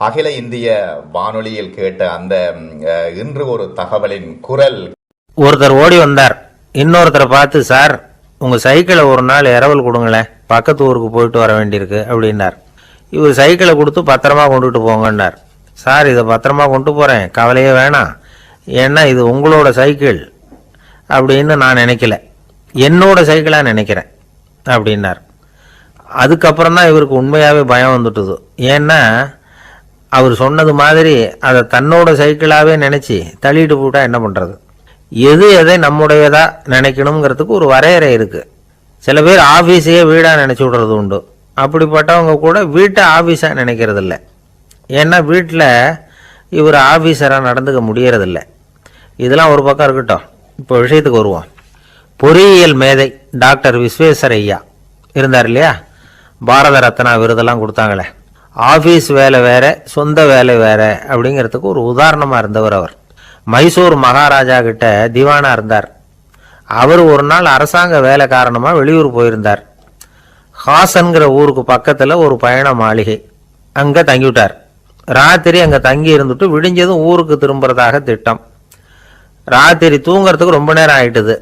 அகில இந்திய வானொலியில் கேட்ட அந்த இன்று ஒரு தகவலின் குரல். ஒருத்தர் ஓடி வந்தார், இன்னொருத்தரை பார்த்து, சார் உங்க சைக்கிளை ஒரு நாள் இரவல் கொடுங்களேன், பக்கத்து ஊருக்கு போயிட்டு வர வேண்டியிருக்கு அப்படின்னார். இவர் சைக்கிளை கொடுத்து பத்திரமா கொண்டுட்டு போங்கன்னார். சார் இதை பத்திரமா கொண்டு போறேன், கவலையே வேணாம், ஏன்னா இது உங்களோட சைக்கிள் அப்படின்னு நான் நினைக்கல, என்னோட சைக்கிளா நினைக்கிறேன் அப்படின்னார். அதுக்கப்புறம் தான் இவருக்கு உண்மையாகவே பயம் வந்துட்டுது. ஏன்னா அவர் சொன்னது மாதிரி அதை தன்னோட சைக்கிளாகவே நினச்சி தள்ளிட்டு போட்டா என்ன பண்ணுறது? எது எதை நம்முடையதா நினைக்கணுங்கிறதுக்கு ஒரு வரையறை இருக்குது. சில பேர் ஆஃபீஸையே வீடாக நினச்சி விடுறது உண்டு. அப்படிப்பட்டவங்க கூட வீட்டை ஆஃபீஸாக நினைக்கிறது இல்லை. ஏன்னா வீட்டில் இவர் ஆஃபீஸராக நடந்துக்க முடியறதில்ல. இதெல்லாம் ஒரு பக்கம் இருக்கட்டும், இப்போ விஷயத்துக்கு வருவோம். பொறியியல் மேதை டாக்டர் விஸ்வேஸ்வரய்யா இருந்தார் இல்லையா, பாரத ரத்னா விருதெல்லாம் கொடுத்தாங்களே. ஆஃபீஸ் வேலை வேற, சொந்த வேலை வேற அப்படிங்கிறதுக்கு ஒரு உதாரணமாக இருந்தவர் அவர். மைசூர் மகாராஜா கிட்ட திவானா இருந்தார். அவர் ஒரு நாள் அரசாங்க வேலை காரணமாக வெளியூர் போயிருந்தார். ஹாசன்கிற ஊருக்கு பக்கத்தில் ஒரு பயண மாளிகை, அங்கே தங்கிவிட்டார். ராத்திரி அங்கே தங்கி இருந்துட்டு விடிஞ்சதும் ஊருக்கு திரும்புறதாக திட்டம். ராத்திரி தூங்கிறதுக்கு ரொம்ப நேரம் ஆயிட்டுது.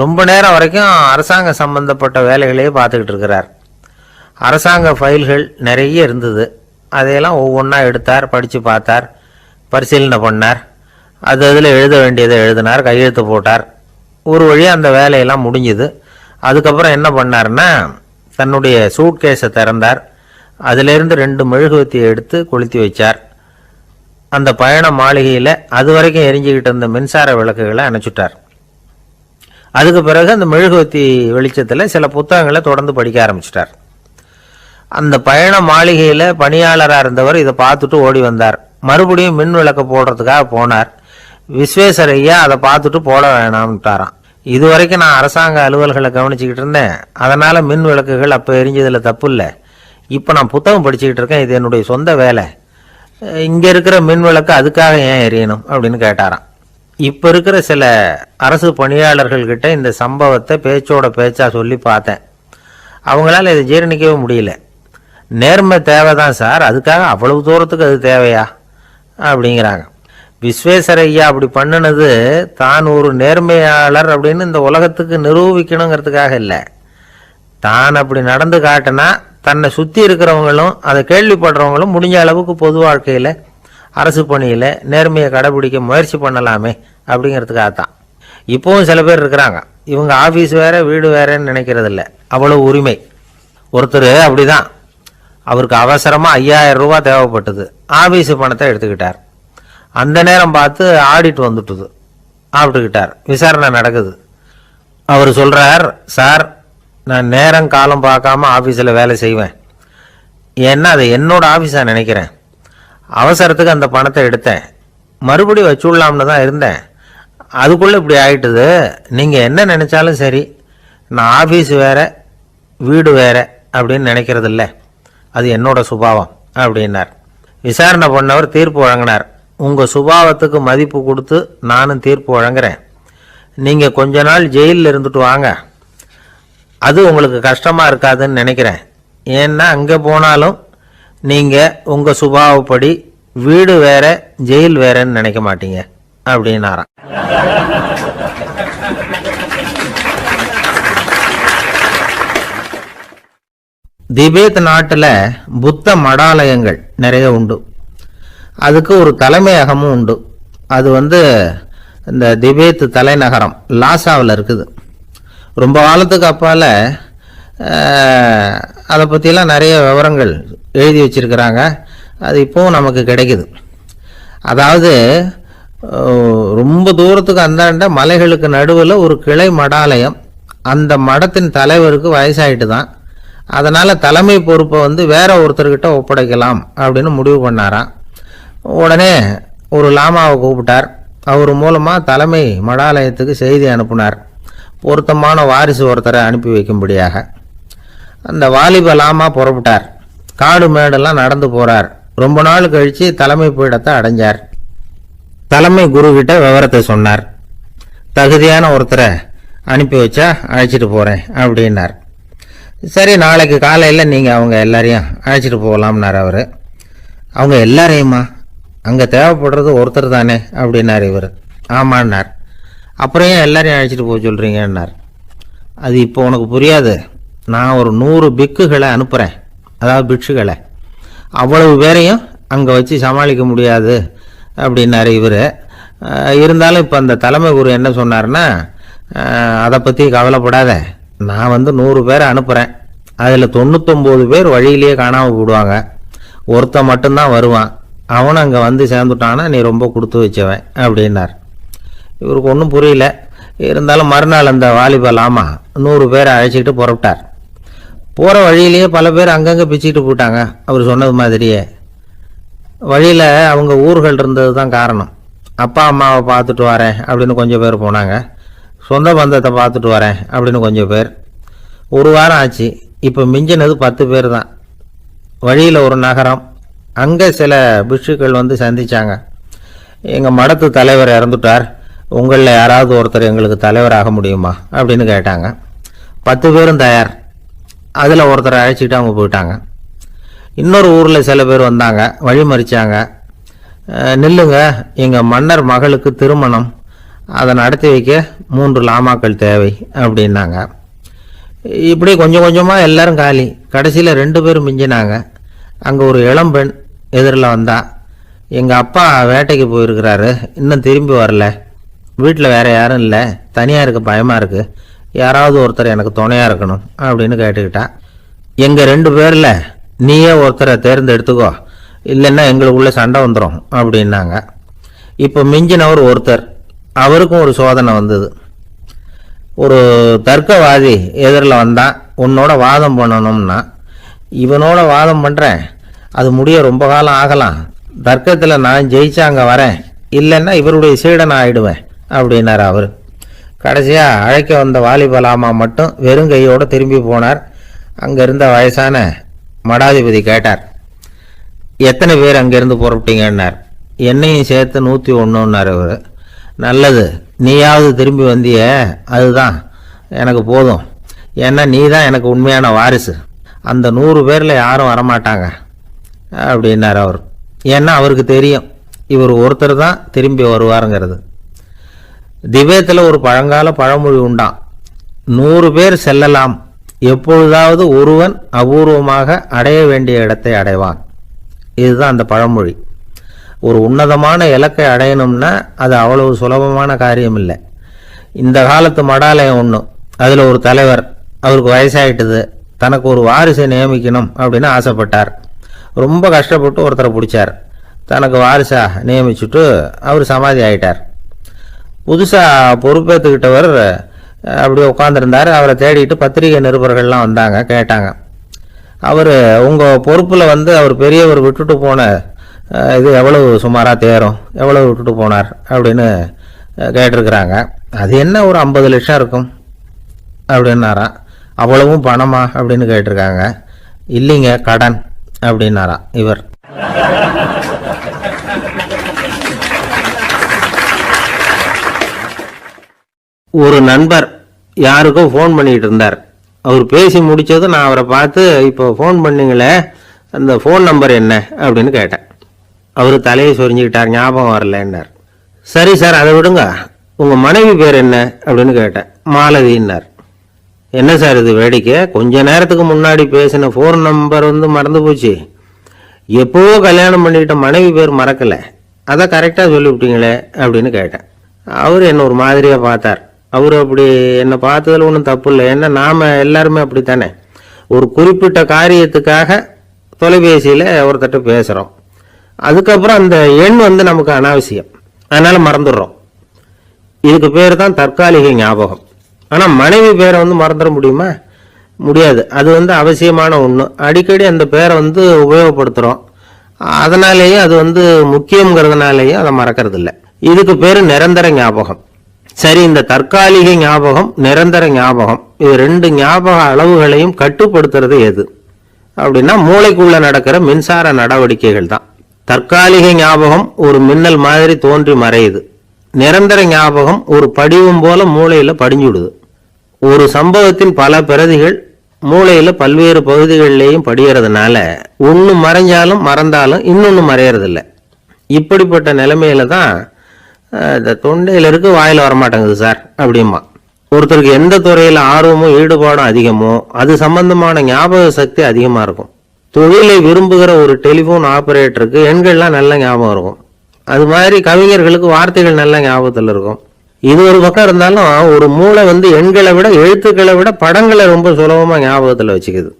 ரொம்ப நேரம் வரைக்கும் அரசாங்க சம்பந்தப்பட்ட வேலைகளையே பார்த்துக்கிட்டு இருக்கிறார். அரசாங்க ஃபைல்கள் நிறைய இருந்தது. அதையெல்லாம் ஒவ்வொன்றா எடுத்தார், படித்து பார்த்தார், பரிசீலனை பண்ணார். அதில் எழுத வேண்டியதை எழுதினார், கையெழுத்து போட்டார். ஒரு வழியாக அந்த வேலையெல்லாம் முடிஞ்சுது. அதுக்கப்புறம் என்ன பண்ணார்னா, தன்னுடைய சூட்கேஸை திறந்தார். அதிலிருந்து 2 மெழுகுவத்தியை எடுத்து கொளுத்தி வச்சார். அந்த பயண மாளிகையில் அது வரைக்கும் எரிஞ்சுக்கிட்டு இருந்த மின்சார விளக்குகளை அணைச்சுட்டார். அதுக்கு பிறகு அந்த மெழுகுவத்தி வெளிச்சத்தில் சில புத்தகங்களை தொடர்ந்து படிக்க ஆரம்பிச்சிட்டார். அந்த பயண மாளிகையில் பணியாளராக இருந்தவர் இதை பார்த்துட்டு ஓடி வந்தார். மறுபடியும் மின் விளக்க போடுறதுக்காக போனார். விஸ்வேஸ்வரய்யா அதை பார்த்துட்டு போட வேணாம்ட்டாராம். இது வரைக்கும் நான் அரசாங்க அலுவல்களை கவனிச்சுக்கிட்டு இருந்தேன், அதனால் மின் விளக்குகள் அப்போ எரிஞ்சதில் தப்பு இல்லை. இப்போ நான் புத்தகம் படிச்சுக்கிட்டு இருக்கேன், இது என்னுடைய சொந்த வேலை, இங்கே இருக்கிற மின் விளக்கு அதுக்காக ஏன் எரியணும் அப்படின்னு கேட்டாராம். இப்போ இருக்கிற சில அரசு பணியாளர்கள்கிட்ட இந்த சம்பவத்தை பேச்சோட பேச்சா சொல்லி பார்த்தேன். அவங்களால இதை ஜீரணிக்கவே முடியல. நேர்மை தேவைதான் சார், அதுக்காக அவ்வளவு தூரத்துக்கு அது தேவையா அப்படிங்கிறாங்க. விஸ்வேஸ்வரய்யா அப்படி பண்ணினது தான் ஒரு நேர்மையாளர் அப்படின்னு இந்த உலகத்துக்கு நிரூபிக்கணுங்கிறதுக்காக இல்லை. தான் அப்படி நடந்து காட்டினா தன்னை சுற்றி இருக்கிறவங்களும் அதை கேள்விப்படுறவங்களும் முடிஞ்ச அளவுக்கு பொது வாழ்க்கையில் அரசு பணியில் நேர்மையை கடைபிடிக்க முயற்சி பண்ணலாமே அப்படிங்கிறதுக்காகத்தான். இப்போவும் சில பேர் இருக்கிறாங்க, இவங்க ஆஃபீஸ் வேற வீடு வேறன்னு நினைக்கிறது இல்லை, அவ்வளோ உரிமை. ஒருத்தர் அப்படிதான், அவருக்கு அவசரமாக 5000 ரூபா தேவைப்பட்டது. ஆஃபீஸு பணத்தை எடுத்துக்கிட்டார். அந்த நேரம் பார்த்து ஆடிட் வந்துட்டுது, ஆப்பிட்டுக்கிட்டார். விசாரணை நடக்குது. அவர் சொல்கிறார், சார் நான் நேரம் காலம் பார்க்காம ஆஃபீஸில் வேலை செய்வேன், ஏன்னா அதை என்னோட ஆஃபீஸாக நினைக்கிறேன். அவசரத்துக்கு அந்த பணத்தை எடுத்தேன், மறுபடி வச்சுடலாம்னு தான் இருந்தேன், அதுக்குள்ளே இப்படி ஆயிட்டுது. நீங்கள் என்ன நினச்சாலும் சரி, நான் ஆஃபீஸ் வேற வீடு வேற அப்படின்னு நினைக்கிறது இல்லை, அது என்னோட சுபாவம் அப்படின்னார். விசாரணை பண்ணவர் தீர்ப்பு வழங்கினார். உங்கள் சுபாவத்துக்கு மதிப்பு கொடுத்து நானும் தீர்ப்பு வழங்குறேன். நீங்கள் கொஞ்ச நாள் ஜெயிலில் இருந்துட்டு வாங்க, அது உங்களுக்கு கஷ்டமாக இருக்காதுன்னு நினைக்கிறேன். ஏன்னா அங்கே போனாலும் நீங்கள் உங்கள் சுபாவப்படி வீடு வேற ஜெயில் வேறன்னு நினைக்க மாட்டீங்க அப்படின்னாராம். திபேத் நாட்டில் புத்த மடாலயங்கள் நிறைய உண்டு. அதுக்கு ஒரு தலைமையகமும் உண்டு. அது இந்த திபேத் தலைநகரம் லாசாவில் இருக்குது. ரொம்ப காலத்துக்கு அப்பால் அதை பற்றிலாம் நிறைய விவரங்கள் எழுதி வச்சிருக்கிறாங்க. அது இப்போவும் நமக்கு கிடைக்குது. அதாவது ரொம்ப தூரத்துக்கு அந்தாண்ட மலைகளுக்கு நடுவில் ஒரு கிளை மடாலயம். அந்த மடத்தின் தலைவருக்கு வயசாயிட்டு தான், அதனால் தலைமை பொறுப்பை வேற ஒருத்தர்கிட்ட ஒப்படைக்கலாம் அப்படின்னு முடிவு பண்ணாராம். உடனே ஒரு லாமாவை கூப்பிட்டார். அவர் மூலமாக தலைமை மடாலயத்துக்கு செய்தி அனுப்புனார், பொருத்தமான வாரிசு ஒருத்தரை அனுப்பி வைக்கும்படியாக. அந்த வாலிப லாமா புறப்பட்டார். காடு மேடெல்லாம் நடந்து போகிறார். ரொம்ப நாள் கழித்து தலைமை பீடத்தை அடைஞ்சார். தலைமை குரு கிட்ட விவரத்தை சொன்னார். தகுதியான ஒருத்தரை அனுப்பி வச்சா அழைச்சிட்டு போகிறேன் அப்படின்னார். சரி, நாளைக்கு காலையில் நீங்கள் அவங்க எல்லாரையும் அழைச்சிட்டு போகலாம்னார் அவர். அவங்க எல்லாரையுமா? அங்கே தேவைப்படுறது ஒருத்தர் தானே அப்படின்னார் இவர். ஆமான்னார். அப்புறம் ஏன் எல்லாரையும் அழைச்சிட்டு போக சொல்கிறீங்கன்னார். அது இப்போ உனக்கு புரியாது. நான் ஒரு 100 பிக்குகளை அனுப்புகிறேன், அதாவது பிட்சுகளை. அவ்வளவு பேரையும் அங்கே வச்சு சமாளிக்க முடியாது அப்படின்னாரு இவர். இருந்தாலும் இப்போ அந்த தலைமை குரு என்ன சொன்னார்னா, அதை பற்றி கவலைப்படாத, நான் 100 பேரை அனுப்புகிறேன். அதில் 99 பேர் வழியிலேயே காணாமல் போடுவாங்க, ஒருத்தன் மட்டும்தான் வருவான். அவனும் அங்கே வந்து சேர்ந்துட்டான்னா நீ ரொம்ப கொடுத்து வச்சவன் அப்படின்னார். இவருக்கு ஒன்றும் புரியல. இருந்தாலும் மறுநாள் அந்த வாலிபால் 100 பேரை அழைச்சிக்கிட்டு புறப்பட்டார். போகிற வழியிலேயே பல பேர் அங்கங்கே பிச்சுக்கிட்டு போட்டாங்க. அவர் சொன்னது மாதிரியே வழியில் அவங்க ஊர்கள் இருந்தது தான் காரணம். அப்பா அம்மாவை பார்த்துட்டு வரேன் அப்படின்னு கொஞ்சம் பேர் போனாங்க. சொந்த பந்தத்தை பார்த்துட்டு வரேன் அப்படின்னு கொஞ்சம் பேர். ஒரு வாரம் ஆச்சு. இப்போ மிஞ்சினது 10 பேர் தான். வழியில் ஒரு நகரம். அங்கே சில பிட்சுக்கள் வந்து சந்தித்தாங்க. எங்கள் மடத்து தலைவர் இறந்துட்டார், உங்களில் யாராவது ஒருத்தர் எங்களுக்கு தலைவராக முடியுமா அப்படின்னு கேட்டாங்க. 10 பேரும் தயார். அதில் ஒருத்தரை அழைச்சிக்கிட்டு அவங்க போயிட்டாங்க. இன்னொரு ஊரில் சில பேர் வந்தாங்க, வழி மறிச்சாங்க. நில்லுங்க, எங்கள் மன்னர் மகளுக்கு திருமணம், அதை நடத்தி வைக்க 3 லாமாக்கள் தேவை அப்படின்னாங்க. இப்படி கொஞ்சம் கொஞ்சமாக எல்லாரும் காலி. கடைசியில் 2 பேரும் மிஞ்சினாங்க. அங்கே ஒரு இளம்பெண் எதிரில் வந்தா. எங்கள் அப்பா வேட்டைக்கு போயிருக்கிறாரு, இன்னும் திரும்பி வரல, வீட்டில் வேறு யாரும் இல்லை, தனியாக இருக்க பயமாக இருக்குது, யாராவது ஒருத்தர் எனக்கு துணையாக இருக்கணும் அப்படின்னு கேட்டுக்கிட்டா. எங்கள் 2 பேரில் நீயே ஒருத்தரை தேர்ந்தெடுத்துக்கோ, இல்லைன்னா எங்களுக்குள்ளே சண்டை வந்துடும் அப்படின்னாங்க. இப்போ மிஞ்சினவர் ஒருத்தர். அவருக்கும் ஒரு சோதனை வந்தது. ஒரு தர்க்கவாதி எதிரில் வந்தான். உன்னோட வாதம் பண்ணணும்னா. இவனோட வாதம் பண்ணுறேன், அது முடிய ரொம்ப காலம் ஆகலாம், தர்க்கத்தில் நான் ஜெயிச்சா அங்கே வரேன், இல்லைன்னா இவருடைய சீடனை ஆயிடுவேன் அப்படின்னார் அவர். கடைசியாக அழைக்க வந்த வாலிபலாமா மட்டும் வெறும் கையோடு திரும்பி போனார். அங்கே இருந்த வயசான மடாதிபதி கேட்டார், எத்தனை பேர் அங்கேருந்து புறப்பட்டீங்கன்னார். என்னையும் சேர்த்து 101ன்னார் அவர். நல்லது, நீயாவது திரும்பி வந்திய, அதுதான் எனக்கு போதும், ஏன்னா நீ தான் எனக்கு உண்மையான வாரிசு. அந்த 100 பேரில் யாரும் வரமாட்டாங்க அப்படின்னார் அவர். ஏன்னா அவருக்கு தெரியும் இவர் ஒருத்தர் தான் திரும்பி வருவாருங்கிறது. திபேத்தில் ஒரு பழங்கால பழமொழி உண்டாம், 100 பேர் செல்லலாம், எப்பொழுதாவது ஒருவன் அபூர்வமாக அடைய வேண்டிய இடத்தை அடைவான். இதுதான் அந்த பழமொழி. ஒரு உன்னதமான இலக்கை அடையணும்னா அது அவ்வளவு சுலபமான காரியம் இல்லை. இந்த காலத்து மடாலயம் ஒன்று, அதில் ஒரு தலைவர், அவருக்கு வயசாயிட்டுது, தனக்கு ஒரு வாரிசை நியமிக்கணும் அப்படின்னு ஆசைப்பட்டார். ரொம்ப கஷ்டப்பட்டு ஒருத்தரை பிடிச்சார். தனக்கு வாரிசா நியமிச்சுட்டு அவர் சமாதி ஆயிட்டார். புதுசாக பொறுப்பேற்றுக்கிட்டவர் அப்படியே உட்காந்துருந்தார். அவரை தேடிட்டு பத்திரிகை நிருபர்கள்லாம் வந்தாங்க, கேட்டாங்க. அவர் உங்கள் பொறுப்பில் வந்து அவர் பெரியவர் விட்டுட்டு போன இது எவ்வளவு சுமாராக தேரும், எவ்வளவு விட்டுட்டு போனார் அப்படின்னு கேட்டிருக்கிறாங்க. அது என்ன ஒரு 50 லட்சம் இருக்கும் அப்படின்னாராம். அவ்வளவும் பணமா அப்படின்னு கேட்டிருக்காங்க. இல்லைங்க, கடன் அப்படின்னாராம் இவர். ஒரு நண்பர் யாருக்கோ ஃபோன் பண்ணிட்டு இருந்தார். அவர் பேசி முடிச்சதும் நான் அவரை பார்த்து, இப்போ ஃபோன் பண்ணீங்களே, அந்த ஃபோன் நம்பர் என்ன அப்படின்னு கேட்டேன். அவர் தலையை சொரிஞ்சுக்கிட்டார், ஞாபகம் வரலன்னார். சரி சார், அதை விடுங்க, உங்கள் மனைவி பேர் என்ன அப்படின்னு கேட்டேன். மாலதின்னார். என்ன சார் இது வேடிக்கை, கொஞ்ச நேரத்துக்கு முன்னாடி பேசின ஃபோன் நம்பர் வந்து மறந்து போச்சு, எப்போவோ கல்யாணம் பண்ணிக்கிட்ட மனைவி பேர் மறக்கலை, அதை கரெக்டாக சொல்லிவிட்டீங்களே அப்படின்னு கேட்டேன். அவர் என்ன ஒரு மாதிரியாக பார்த்தார். அவர் அப்படி என்னை பார்த்ததில் ஒன்றும் தப்பு இல்லை, ஏன்னா நாம் எல்லாருமே அப்படித்தானே, ஒரு குறிப்பிட்ட காரியத்துக்காக தொலைபேசியில் ஒருத்தட்ட பேசுகிறோம், அதுக்கப்புறம் அந்த எண் வந்து நமக்கு அனாவசியம், அதனால் மறந்துடுறோம். இதுக்கு பேர் தான் தற்காலிக ஞாபகம். ஆனால் மனைவி பேரை வந்து மறந்துட முடியுமா? முடியாது. அது வந்து அவசியமான ஒன்று. அடிக்கடி அந்த பேரை வந்து உபயோகப்படுத்துகிறோம், அதனாலேயும் அது வந்து முக்கியங்கிறதுனாலேயும் அதை மறக்கிறது இல்லை. இதுக்கு பேர் நிரந்தர ஞாபகம். சரி, இந்த தற்காலிக ஞாபகம், நிரந்தர ஞாபகம், இது 2 ஞாபக அளவுகளையும் கட்டுப்படுத்துறது எது அப்படின்னா மூளைக்குள்ள நடக்கிற மின்சார நடவடிக்கைகள் தான். தற்காலிக ஞாபகம் ஒரு மின்னல் மாதிரி தோன்றி மறையுது. நிரந்தர ஞாபகம் ஒரு படிவம் போல மூளையில படிஞ்சுடுது. ஒரு சம்பவத்தின் பல பிரதிகள் மூளையில பல்வேறு பகுதிகளிலேயும் படியறதுனால ஒன்று மறைஞ்சாலும் மறந்தாலும் இன்னொன்று மறையறதில்ல. இப்படிப்பட்ட நிலைமையில தான் இந்த தொண்டையில இருக்கு வாயில வரமாட்டேங்குது சார் அப்படிமா. ஒருத்தருக்கு எந்த துறையில ஆர்வமும் ஈடுபாடும் அதிகமோ அது சம்பந்தமான ஞாபக சக்தி அதிகமா இருக்கும். தொழிலை விரும்புகிற ஒரு டெலிபோன் ஆபரேட்டருக்கு எண்கள்லாம் நல்ல ஞாபகம் இருக்கும். அது மாதிரி கவிஞர்களுக்கு வார்த்தைகள் நல்ல ஞாபகத்தில் இருக்கும். இது ஒரு பக்கம் இருந்தாலும் ஒரு மூளை எண்களை விட எழுத்துக்களை விட படங்களை ரொம்ப சுலபமா ஞாபகத்தில் வச்சுக்குது.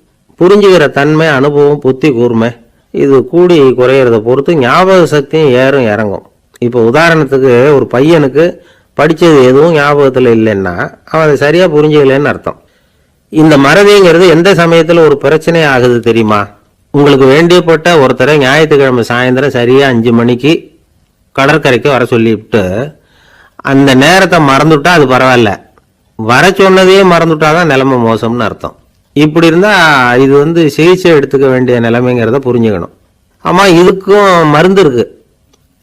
புரிஞ்சுக்கிற தன்மை, அனுபவம், புத்தி கூர்மை இது கூடி குறையிறத பொறுத்து ஞாபக சக்தியும் ஏறும் இறங்கும். இப்போ உதாரணத்துக்கு ஒரு பையனுக்கு படித்தது எதுவும் ஞாபகத்தில் இல்லைன்னா அவன் அதை சரியாக புரிஞ்சுக்கலன்னு அர்த்தம். இந்த மறதிங்கிறது எந்த சமயத்தில் ஒரு பிரச்சனை ஆகுது தெரியுமா? உங்களுக்கு வேண்டியப்பட்ட ஒருத்தரை ஞாயிற்றுக்கிழமை சாயந்தரம் சரியாக 5 மணிக்கு கடற்கரைக்கு வர சொல்லிவிட்டு அந்த நேரத்தை மறந்துட்டா அது பரவாயில்ல, வர சொன்னதையே மறந்துட்டாதான் நிலைமை மோசம்னு அர்த்தம். இப்படி இருந்தால் இது சிகிச்சை எடுத்துக்க வேண்டிய நிலைமைங்கிறத புரிஞ்சுக்கணும். ஆமாம், இதுக்கும் மருந்து இருக்கு.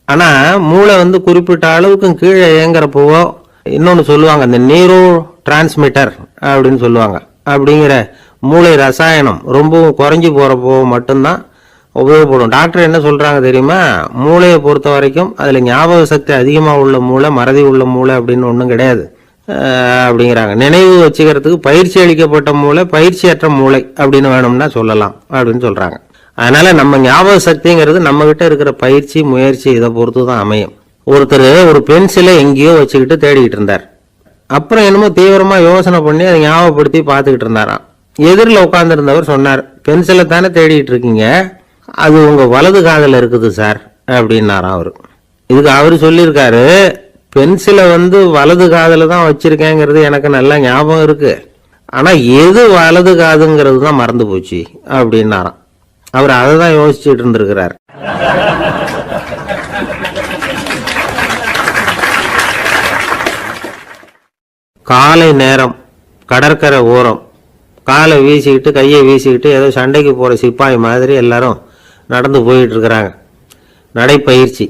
ஆனால் மூளை குறிப்பிட்ட அளவுக்கும் கீழே இயங்குறப்போவோ இன்னொன்று சொல்லுவாங்க, இந்த நியூரோ டிரான்ஸ்மிட்டர் அப்படின்னு சொல்லுவாங்க. அப்படிங்கிற மூளை ரசாயனம் ரொம்பவும் குறைஞ்சி போகிறப்போ மட்டும்தான் உபயோகப்படும். டாக்டர் என்ன சொல்கிறாங்க தெரியுமா? மூளையை பொறுத்த வரைக்கும் அதில் ஞாபக சக்தி அதிகமாக உள்ள மூளை, மறதி உள்ள மூளை அப்படின்னு ஒன்றும் கிடையாது அப்படிங்கிறாங்க. நினைவு வச்சுக்கிறதுக்கு பயிற்சி அளிக்கப்பட்ட மூளை, பயிற்சியற்ற மூளை அப்படின்னு வேணும்னா சொல்லலாம் அப்படின்னு சொல்கிறாங்க. அதனால நம்ம ஞாபக சக்திங்கிறது நம்ம கிட்ட இருக்கிற பயிற்சி, முயற்சி இதை பொறுத்து தான் அமையும். ஒருத்தர் ஒரு பென்சிலை எங்கேயோ வச்சுக்கிட்டு தேடிக்கிட்டு இருந்தார். அப்புறம் என்னமோ தீவிரமா யோசனை பண்ணி அதை ஞாபகப்படுத்தி பார்த்துக்கிட்டு இருந்தாராம். எதிரில் உட்காந்துருந்தவர் சொன்னார், பென்சிலை தானே தேடிட்டு இருக்கீங்க, அது உங்க வலது காதில் இருக்குது சார் அப்படின்னாராம் அவரு. இதுக்கு அவரு சொல்லியிருக்காரு, பென்சிலை வலது காதில் தான் வச்சிருக்கேங்கிறது எனக்கு நல்லா ஞாபகம் இருக்கு, ஆனா எது வலது காதுங்கிறது தான் மறந்து போச்சு அப்படின்னாராம். அவர் அதை தான் யோசிச்சுட்டு இருந்திருக்கிறார். காலை நேரம், கடற்கரை ஓரம், காலை வீசிக்கிட்டு கையை வீசிக்கிட்டு ஏதோ சண்டைக்கு போகிற சிப்பாய் மாதிரி எல்லாரும் நடந்து போயிட்டு இருக்கிறாங்க. நடைப்பயிற்சி.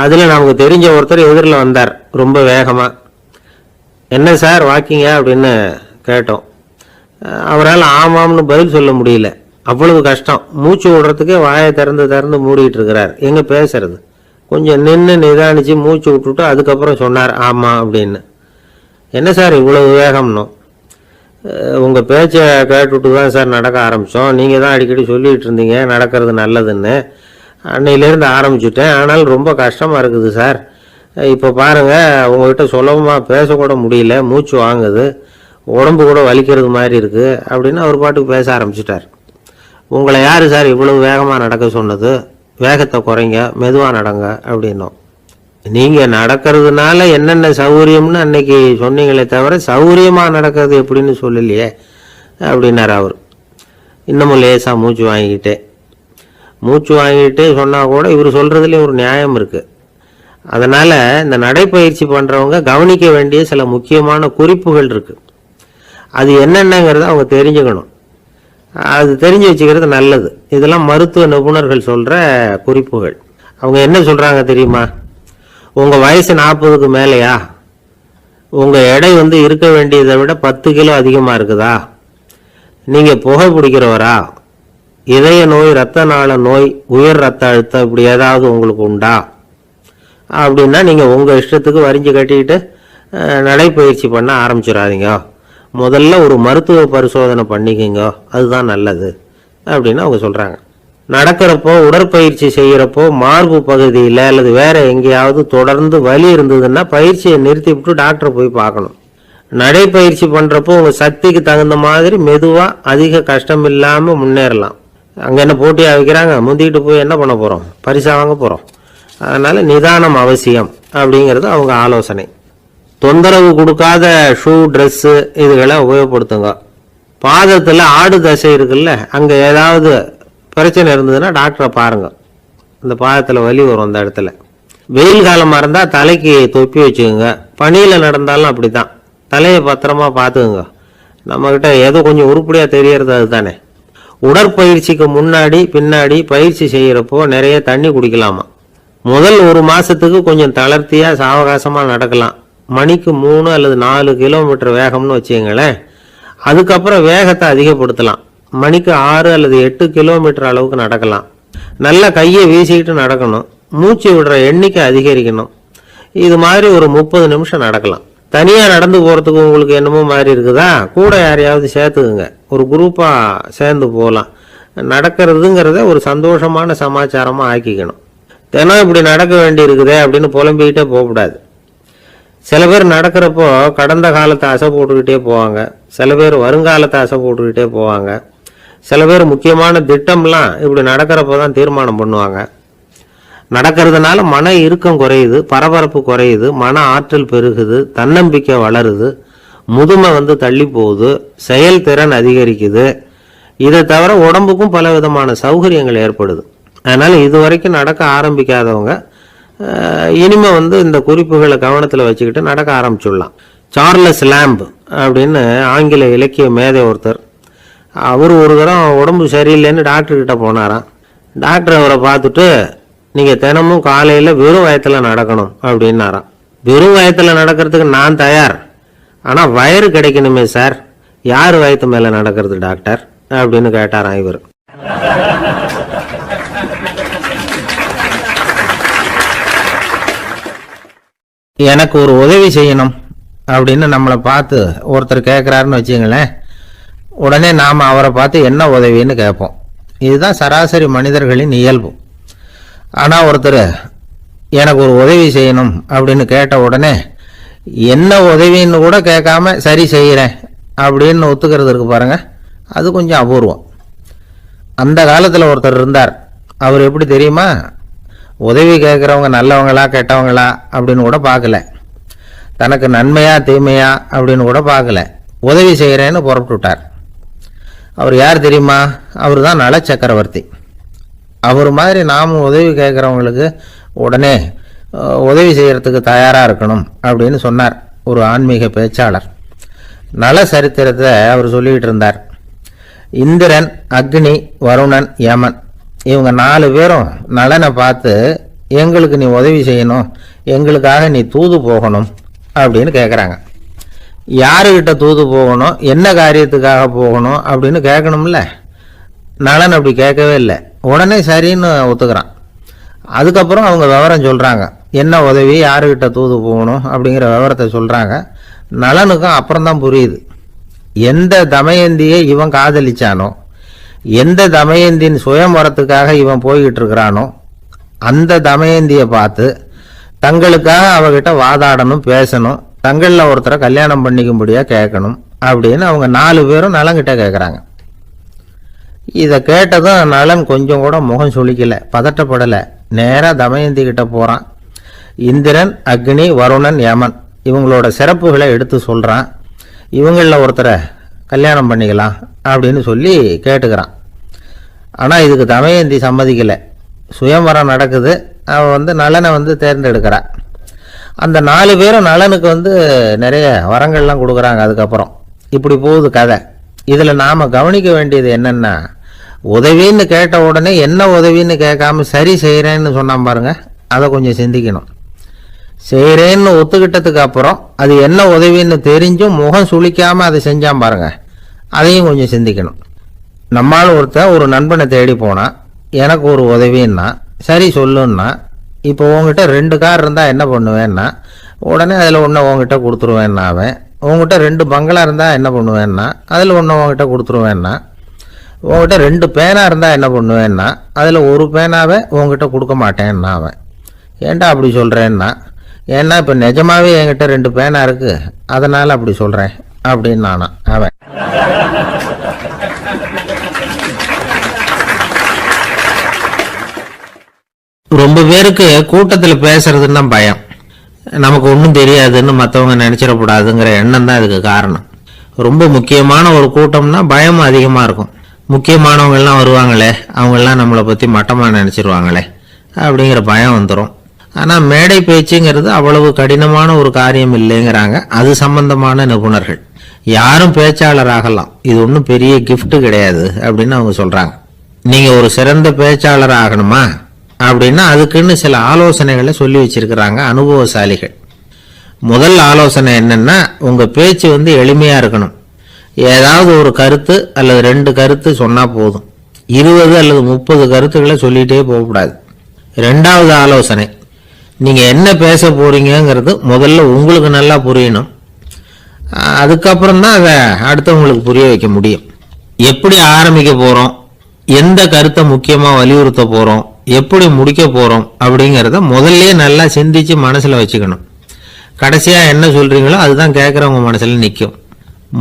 அதில் நமக்கு தெரிஞ்ச ஒருத்தர் எதிரில் வந்தார் ரொம்ப வேகமாக. என்ன சார் வாக்கிங்க அப்படின்னு கேட்டோம். அவரால் ஆமாம்னு பதில் சொல்ல முடியல, அவ்வளவு கஷ்டம். மூச்சு விடுறதுக்கே வாயை திறந்து மூடிட்டு இருக்கிறார். எங்கே பேசுறது? கொஞ்சம் நின்று நிதானிச்சு மூச்சு விட்டுட்டு அதுக்கப்புறம் சொன்னார் ஆமாம் அப்படின்னு. என்ன சார் இவ்வளவு வேகம்னு? உங்கள் பேச்சை கேட்டுவிட்டு தான் சார் நடக்க ஆரம்பித்தோம். நீங்கள் தான் அடிக்கடி சொல்லிகிட்டு இருந்தீங்க நடக்கிறது நல்லதுன்னு. அன்னையிலேருந்து ஆரம்பிச்சுட்டேன், ஆனாலும் ரொம்ப கஷ்டமாக இருக்குது சார். இப்போ பாருங்கள், உங்கள்கிட்ட சுலபமாக பேசக்கூட முடியல, மூச்சு வாங்குது, உடம்பு கூட வலிக்கிறது மாதிரி இருக்குது அப்படின்னு அவர் பாட்டுக்கு பேச ஆரம்பிச்சிட்டார். உங்களை யார் சார் இவ்வளவு வேகமாக நடக்க சொன்னது? வேகத்தை குறைங்க, மெதுவாக நடங்க அப்படின்னோம். நீங்கள் நடக்கிறதுனால என்னென்ன சௌகரியம்னு அன்னைக்கு சொன்னீங்களே தவிர சௌகரியமாக நடக்கிறது எப்படின்னு சொல்லலையே அப்படின்னார் அவர். இன்னமும் லேசாக மூச்சு வாங்கிக்கிட்டே சொன்னால் கூட இவர் சொல்கிறதுலேயும் ஒரு நியாயம் இருக்குது. அதனால் இந்த நடைப்பயிற்சி பண்ணுறவங்க கவனிக்க வேண்டிய சில முக்கியமான குறிப்புகள் இருக்குது. அது என்னென்னங்கிறத அவங்க தெரிஞ்சுக்கணும். அது தெரிஞ்சு வச்சுக்கிறது நல்லது. இதெல்லாம் மருத்துவ நிபுணர்கள் சொல்கிற குறிப்புகள். அவங்க என்ன சொல்கிறாங்க தெரியுமா? உங்கள் வயசு 40க்கு மேலேயா? உங்கள் எடை இருக்க வேண்டியதை விட 10 கிலோ அதிகமாக இருக்குதா? நீங்கள் புகை பிடிக்கிறவரா? இதய நோய், இரத்த நாள நோய், உயர் ரத்த அழுத்தம் இப்படி ஏதாவது உங்களுக்கு உண்டா? அப்படின்னா நீங்கள் உங்கள் இஷ்டத்துக்கு வரிஞ்சு கட்டிக்கிட்டு நடைப்பயிற்சி பண்ண ஆரம்பிச்சிடாதீங்க. முதல்ல ஒரு மருத்துவ பரிசோதனை பண்ணிக்கோங்க, அதுதான் நல்லது அப்படின்னு அவங்க சொல்கிறாங்க. நடக்கிறப்போ, உடற்பயிற்சி செய்கிறப்போ மார்பு பகுதியில் அல்லது வேற எங்கேயாவது தொடர்ந்து வலி இருந்ததுன்னா பயிற்சியை நிறுத்திவிட்டு டாக்டரை போய் பார்க்கணும். நடைப்பயிற்சி பண்ணுறப்போ உங்கள் சக்திக்கு தகுந்த மாதிரி மெதுவாக அதிக கஷ்டம் இல்லாமல் முன்னேறலாம். அங்கே என்ன போட்டியாக வைக்கிறாங்க, முந்திக்கிட்டு போய் என்ன பண்ண போகிறோம்? பரிசா வாங்க போகிறோம். அதனால் நிதானம் அவசியம் அப்படிங்கிறது அவங்க ஆலோசனை. தொந்தரவு கொடுக்காத ஷூ, ட்ரெஸ்ஸு இதுகளை உபயோகப்படுத்துங்க. பாதத்தில் ஆடு தசை இருக்குல்ல, அங்கே ஏதாவது பிரச்சனை இருந்ததுன்னா டாக்டரை பாருங்க. இந்த பாதத்தில் வலி வரும் அந்த இடத்துல. வெயில் காலமாக இருந்தால் தலைக்கு தொப்பி வச்சுக்கோங்க. பனியில் நடந்தாலும் அப்படி தான், தலையை பத்திரமா பார்த்துக்குங்க. நம்மக்கிட்ட ஏதோ கொஞ்சம் உருப்படியாக தெரியறது அது தானே. உடற்பயிற்சிக்கு முன்னாடி பின்னாடி பயிற்சி செய்கிறப்போ நிறைய தண்ணி குடிக்கலாமா. முதல் 1 மாதத்துக்கு கொஞ்சம் தளர்த்தியாக சாவகாசமாக நடக்கலாம். மணிக்கு 3 அல்லது 4 கிலோமீட்டர் வேகம்னு வச்சுங்களேன். அதுக்கப்புறம் வேகத்தை அதிகப்படுத்தலாம். மணிக்கு 6 அல்லது 8 கிலோமீட்டர் அளவுக்கு நடக்கலாம். நல்லா கையை வீசிக்கிட்டு நடக்கணும். மூச்சு விடுற எண்ணிக்கை அதிகரிக்கணும். இது மாதிரி ஒரு 30 நிமிஷம் நடக்கலாம். தனியா நடந்து போறதுக்கு உங்களுக்கு என்னமோ மாதிரி இருக்குதா, கூட யாரையாவது சேர்த்துக்குங்க. ஒரு குரூப்பா சேர்ந்து போகலாம். நடக்கிறதுங்கிறத ஒரு சந்தோஷமான சமாச்சாரமா ஆக்கிக்கணும். தினம் இப்படி நடக்க வேண்டி இருக்குதே அப்படின்னு புலம்பிக்கிட்டே போகக்கூடாது. சில பேர் நடக்கிறப்போ கடந்த காலத்தை அசை போட்டுக்கிட்டே போவாங்க. சில பேர் வருங்காலத்தை அசை போட்டுக்கிட்டே போவாங்க. சில பேர் முக்கியமான திட்டம்லாம் இப்படி நடக்கிறப்போ தான் தீர்மானம் பண்ணுவாங்க. நடக்கிறதுனால மன இறுக்கம் குறையுது, பரபரப்பு குறையுது, மன ஆற்றல் பெருகுது, தன்னம்பிக்கை வளருது, முதுமை தள்ளி போகுது, செயல்திறன் அதிகரிக்குது. இதை தவிர உடம்புக்கும் பல விதமான சௌகரியங்கள் ஏற்படுது. அதனால இதுவரைக்கும் நடக்க ஆரம்பிக்காதவங்க இனிமே இந்த குறிப்புகளை கவனத்தில் வச்சுக்கிட்டு நடக்க ஆரம்பிச்சுடலாம். சார்லஸ் லேம்ப் அப்படின்னு ஆங்கில இலக்கிய மேதை ஒருத்தர், அவர் ஒரு தரம் உடம்பு சரியில்லைன்னு டாக்டர்கிட்ட போனாராம். டாக்டர் அவரை பார்த்துட்டு, நீங்கள் தினமும் காலையில் வெறும் வயத்தில் நடக்கணும் அப்படின்னாராம். வெறும் வயத்தில் நடக்கிறதுக்கு நான் தயார், ஆனால் வயிறு கிடைக்கணுமே சார், யார் வயத்து மேலே நடக்கிறது டாக்டர் அப்படின்னு கேட்டாராம் இவர். எனக்கு ஒரு உதவி செய்யணும் அப்படின்னு நம்மளை பார்த்து ஒருத்தர் கேட்குறாருன்னு வச்சுங்களேன், உடனே நாம் அவரை பார்த்து என்ன உதவின்னு கேட்போம். இதுதான் சராசரி மனிதர்களின் இயல்பு. ஆனால் ஒருத்தர் எனக்கு ஒரு உதவி செய்யணும் அப்படின்னு கேட்ட உடனே என்ன உதவின்னு கூட கேட்காம சரி செய்கிறேன் அப்படின்னு ஒத்துக்கிறது இருக்கு பாருங்க, அது கொஞ்சம் அபூர்வம். அந்த காலத்தில் ஒருத்தர் இருந்தார். அவர் எப்படி தெரியுமா, உதவி கேட்குறவங்க நல்லவங்களா கெட்டவங்களா அப்படின்னு கூட பார்க்கல, தனக்கு நன்மையா தீமையா அப்படின்னு கூட பார்க்கல, உதவி செய்கிறேன்னு புறப்பட்டு விட்டார். அவர் யார் தெரியுமா, அவர் தான் நல சக்கரவர்த்தி. அவர் மாதிரி நாமும் உதவி கேட்குறவங்களுக்கு உடனே உதவி செய்கிறதுக்கு தயாராக இருக்கணும் அப்படின்னு சொன்னார் ஒரு ஆன்மீக பேச்சாளர். நல சரித்திரத்தை அவர் சொல்லிக்கிட்டு இருந்தார். இந்திரன், அக்னி, வருணன், யமன் இவங்க 4 பேரும் நலனை பார்த்து எங்களுக்கு நீ உதவி செய்யணும், எங்களுக்காக நீ தூது போகணும் அப்படின்னு கேட்குறாங்க. யாருக்கிட்ட தூது போகணும், என்ன காரியத்துக்காக போகணும் அப்படின்னு கேட்கணும்ல. நலன் அப்படி கேட்கவே இல்லை, உடனே சரின்னு ஒத்துக்கிறான். அதுக்கப்புறம் அவங்க விவரம் சொல்கிறாங்க, என்ன உதவி, யாருக்கிட்ட தூது போகணும் அப்படிங்கிற விவரத்தை சொல்கிறாங்க. நலனுக்கும் அப்புறம்தான் புரியுது, எந்த தமயந்தியை இவன் காதலிச்சானோ, எந்த தமயந்தின் சுயம்பரத்துக்காக இவன் போய்கிட்டு இருக்கிறானோ அந்த தமயந்தியை பார்த்து தங்களுக்காக அவகிட்ட வாதாடணும், பேசணும், தங்களில் ஒருத்தரை கல்யாணம் பண்ணிக்கும்படியாக கேட்கணும் அப்படின்னு அவங்க 4 பேரும் நலன்கிட்ட கேட்குறாங்க. இதை கேட்டதும் நலன் கொஞ்சம் கூட முகம் சுளிக்கலை, பதட்டப்படலை. நேராக தமயந்தி கிட்ட போகிறான். இந்திரன், அக்னி, வருணன், யமன் இவங்களோட சிறப்புகளை எடுத்து சொல்கிறான். இவங்களில் ஒருத்தரை கல்யாணம் பண்ணிக்கலாம் அப்படின்னு சொல்லி கேட்டுக்கிறான். ஆனால் இதுக்கு தமயந்தி சம்மதிக்கலை. சுயம்பரம் நடக்குது, அவன் நலனை தேர்ந்தெடுக்கிறான். அந்த 4 பேரும் நலனுக்கு நிறைய வரங்கள்லாம் கொடுக்குறாங்க. அதுக்கப்புறம் இப்படி போகுது கதை. இதில் நாம் கவனிக்க வேண்டியது என்னென்னா, உதவின்னு கேட்ட உடனே என்ன உதவின்னு கேட்காம சரி செய்கிறேன்னு சொன்னான் பாருங்க, அதை கொஞ்சம் சிந்திக்கணும். செய்கிறேன்னு ஒத்துக்கிட்டதுக்கு அப்புறம் அது என்ன உதவின்னு தெரிஞ்சும் முகம் சுளிக்காமல் அதை செஞ்சான் பாருங்க, அதையும் கொஞ்சம் சிந்திக்கணும். நம்மால் ஒருத்தன் ஒரு நண்பனை தேடி போனான், எனக்கு ஒரு உதவின்னா சரி சொல்லுன்னா, இப்போ உங்ககிட்ட 2 கார் இருந்தால் என்ன பண்ணுவேன்னா, உடனே அதில் ஒன்று உங்ககிட்ட கொடுத்துருவேன்னா, அவன் உங்ககிட்ட 2 பங்களா இருந்தால் என்ன பண்ணுவேன்னா, அதில் ஒன்று உங்ககிட்ட கொடுத்துருவேன்னா, உங்ககிட்ட 2 பேனா இருந்தால் என்ன பண்ணுவேன்னா, அதில் ஒரு பேனாவை உங்ககிட்ட கொடுக்க மாட்டேன்னா அவன். ஏன்டா அப்படி சொல்கிறேன்னா, ஏன்னா இப்போ நிஜமாவே என்கிட்ட 2 பேனா இருக்குது, அதனால் அப்படி சொல்கிறேன் அப்படின்னு நானா அவன். ரொம்ப பேருக்கு கூட்டத்தில் பேசுறதுன்னா பயம். நமக்கு ஒன்றும் தெரியாதுன்னு மற்றவங்க நினச்சிடக்கூடாதுங்கிற எண்ணம் தான் இதுக்கு காரணம். ரொம்ப முக்கியமான ஒரு கூட்டம்னா பயமும் அதிகமாக இருக்கும். முக்கியமானவங்கெல்லாம் வருவாங்களே, அவங்கெல்லாம் நம்மளை பற்றி மட்டமாக நினச்சிருவாங்களே அப்படிங்கிற பயம் வந்துடும். ஆனால் மேடை பேச்சுங்கிறது அவ்வளவு கடினமான ஒரு காரியம் இல்லைங்கிறாங்க அது சம்பந்தமான நிபுணர்கள். யாரும் பேச்சாளர் ஆகலாம், இது ஒன்றும் பெரிய கிஃப்ட் கிடையாது அப்படின்னு அவங்க சொல்கிறாங்க. நீங்கள் ஒரு சிறந்த பேச்சாளர் ஆகணுமா அப்படின்னா அதுக்குன்னு சில ஆலோசனைகளை சொல்லி வச்சிருக்கிறாங்க அனுபவசாலிகள். முதல் ஆலோசனை என்னன்னா, உங்கள் பேச்சு எளிமையாக இருக்கணும். ஏதாவது ஒரு கருத்து அல்லது 2 கருத்து சொன்னா போதும். 20 அல்லது 30 கருத்துக்களை சொல்லிட்டே போகக்கூடாது. 2வது ஆலோசனை, நீங்க என்ன பேச போறீங்கிறது முதல்ல உங்களுக்கு நல்லா புரியணும். அதுக்கப்புறம் தான் அதை அடுத்தவங்களுக்கு புரிய வைக்க முடியும். எப்படி ஆரம்பிக்க போறோம், எந்த கருத்தை முக்கியமா வலியுறுத்த போறோம், எப்படி முடிக்க போறோம் அப்படிங்கிறத முதல்ல நல்லா சிந்திச்சு மனசுல வச்சுக்கணும். கடைசியா என்ன சொல்றீங்களோ அதுதான் கேட்கறவங்க மனசுல நிற்கும்.